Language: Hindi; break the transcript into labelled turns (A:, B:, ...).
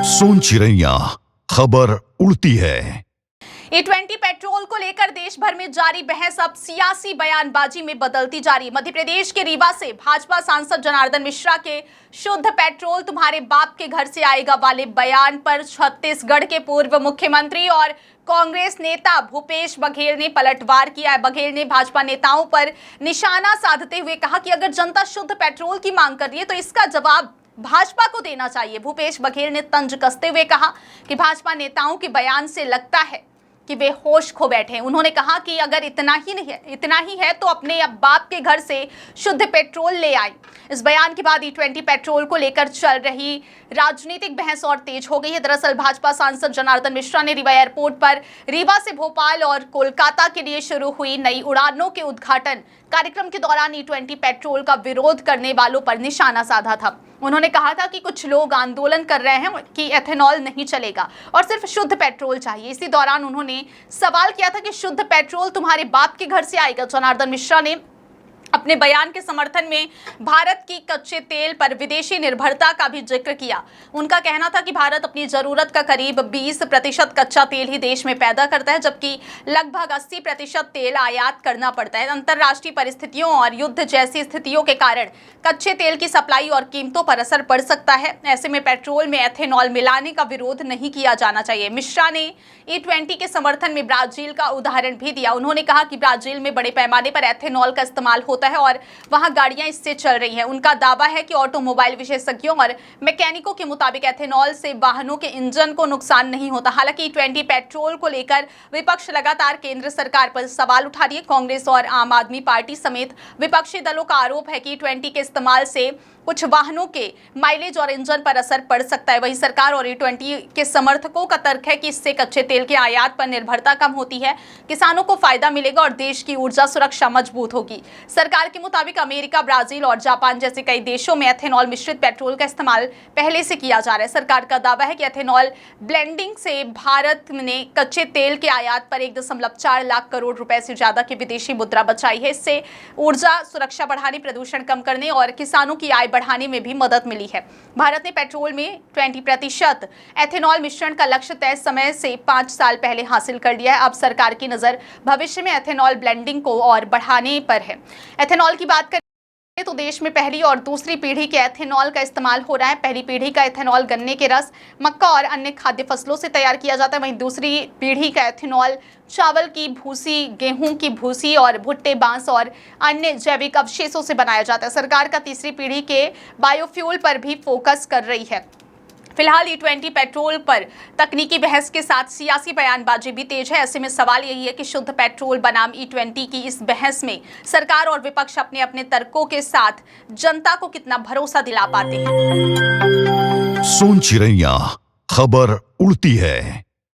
A: सोन चिरैया खबर उड़ती है।
B: E20 पेट्रोल को लेकर देश भर में जारी बहस अब सियासी बयानबाजी में बदलती जा रही। मध्य प्रदेश के रीवा से भाजपा सांसद जनार्दन मिश्रा के शुद्ध पेट्रोल तुम्हारे बाप के घर से आएगा वाले बयान पर छत्तीसगढ़ के पूर्व मुख्यमंत्री और कांग्रेस नेता भूपेश बघेल ने पलटवार किया है। बघेल ने भाजपा नेताओं पर निशाना साधते हुए कहा कि अगर जनता शुद्ध पेट्रोल की मांग कर रही है तो इसका जवाब भाजपा को देना चाहिए। भूपेश बघेल ने तंज कसते हुए कहा कि भाजपा नेताओं के बयान से लगता है कि वे होश खो बैठे हैं। उन्होंने कहा कि अगर इतना ही है तो अपने अब बाप के घर से शुद्ध पेट्रोल ले आए। इस बयान के बाद E20 पेट्रोल को लेकर चल रही राजनीतिक बहस और तेज हो गई है। दरअसल भाजपा सांसद जनार्दन मिश्रा ने रीवा एयरपोर्ट पर रीवा से भोपाल और कोलकाता के लिए शुरू हुई नई उड़ानों के उद्घाटन कार्यक्रम के दौरान E20 पेट्रोल का विरोध करने वालों पर निशाना साधा था। उन्होंने कहा था कि कुछ लोग आंदोलन कर रहे हैं कि एथेनॉल नहीं चलेगा और सिर्फ शुद्ध पेट्रोल चाहिए। इसी दौरान उन्होंने सवाल किया था कि शुद्ध पेट्रोल तुम्हारे बाप के घर से आएगा। जनार्दन मिश्रा ने अपने बयान के समर्थन में भारत की कच्चे तेल पर विदेशी निर्भरता का भी जिक्र किया। उनका कहना था कि भारत अपनी जरूरत का करीब 20% कच्चा तेल ही देश में पैदा करता है, जबकि लगभग 80% तेल आयात करना पड़ता है। अंतर्राष्ट्रीय परिस्थितियों और युद्ध जैसी स्थितियों के कारण कच्चे तेल की सप्लाई और कीमतों पर असर पड़ सकता है। ऐसे में पेट्रोल में एथेनॉल मिलाने का विरोध नहीं किया जाना चाहिए। मिश्रा ने E20 के समर्थन में ब्राजील का उदाहरण भी दिया। उन्होंने कहा कि ब्राजील में बड़े पैमाने पर एथेनॉल का इस्तेमाल होता है और वहां गाड़ियां इससे चल रही हैं। उनका दावा है कि ऑटोमोबाइल विशेषज्ञों और मैकेनिकों के मुताबिक एथेनॉल से वाहनों के इंजन को नुकसान नहीं होता। हालांकि E20 पेट्रोल को लेकर विपक्ष लगातार केंद्र सरकार पर सवाल उठा रही है। कांग्रेस और आम आदमी पार्टी समेत विपक्षी दलों का आरोप है कि E20 के इस्तेमाल से कुछ वाहनों के माइलेज और इंजन पर असर पड़ सकता है। वहीं सरकार और E20 के समर्थकों का तर्क है कि इससे कच्चे तेल के आयात पर निर्भरता कम होती है, किसानों को फायदा मिलेगा और देश की ऊर्जा सुरक्षा मजबूत होगी। सरकार के मुताबिक अमेरिका, ब्राजील और जापान जैसे कई देशों में एथेनॉल मिश्रित पेट्रोल का इस्तेमाल पहले से किया जा रहा है। सरकार का दावा है कि एथेनॉल ब्लेंडिंग से भारत ने कच्चे तेल के आयात पर 1.4 लाख करोड़ रुपए से ज्यादा की विदेशी मुद्रा बचाई है। इससे ऊर्जा सुरक्षा बढ़ाने, प्रदूषण कम करने और किसानों की आय बढ़ाने में भी मदद मिली है। भारत ने पेट्रोल में 20% एथेनॉल मिश्रण का लक्ष्य तय समय से 5 साल पहले हासिल कर लिया है। अब सरकार की नजर भविष्य में एथेनॉल ब्लेंडिंग को और बढ़ाने पर है। एथेनॉल की बात करें तो देश में पहली और दूसरी पीढ़ी के एथेनॉल का इस्तेमाल हो रहा है। पहली पीढ़ी का एथेनॉल गन्ने के रस, मक्का और अन्य खाद्य फसलों से तैयार किया जाता है। वहीं दूसरी पीढ़ी का एथेनॉल चावल की भूसी, गेहूं की भूसी और भुट्टे, बांस और अन्य जैविक अवशेषों से बनाया जाता है। सरकार का तीसरी पीढ़ी के बायोफ्यूल पर भी फोकस कर रही है। फिलहाल E20 पेट्रोल पर तकनीकी बहस के साथ सियासी बयानबाजी भी तेज है। ऐसे में सवाल यही है कि शुद्ध पेट्रोल बनाम E20 की इस बहस में सरकार और विपक्ष अपने अपने तर्कों के साथ जनता को कितना भरोसा दिला पाते हैं।
A: सोन चिरैया खबर उड़ती है।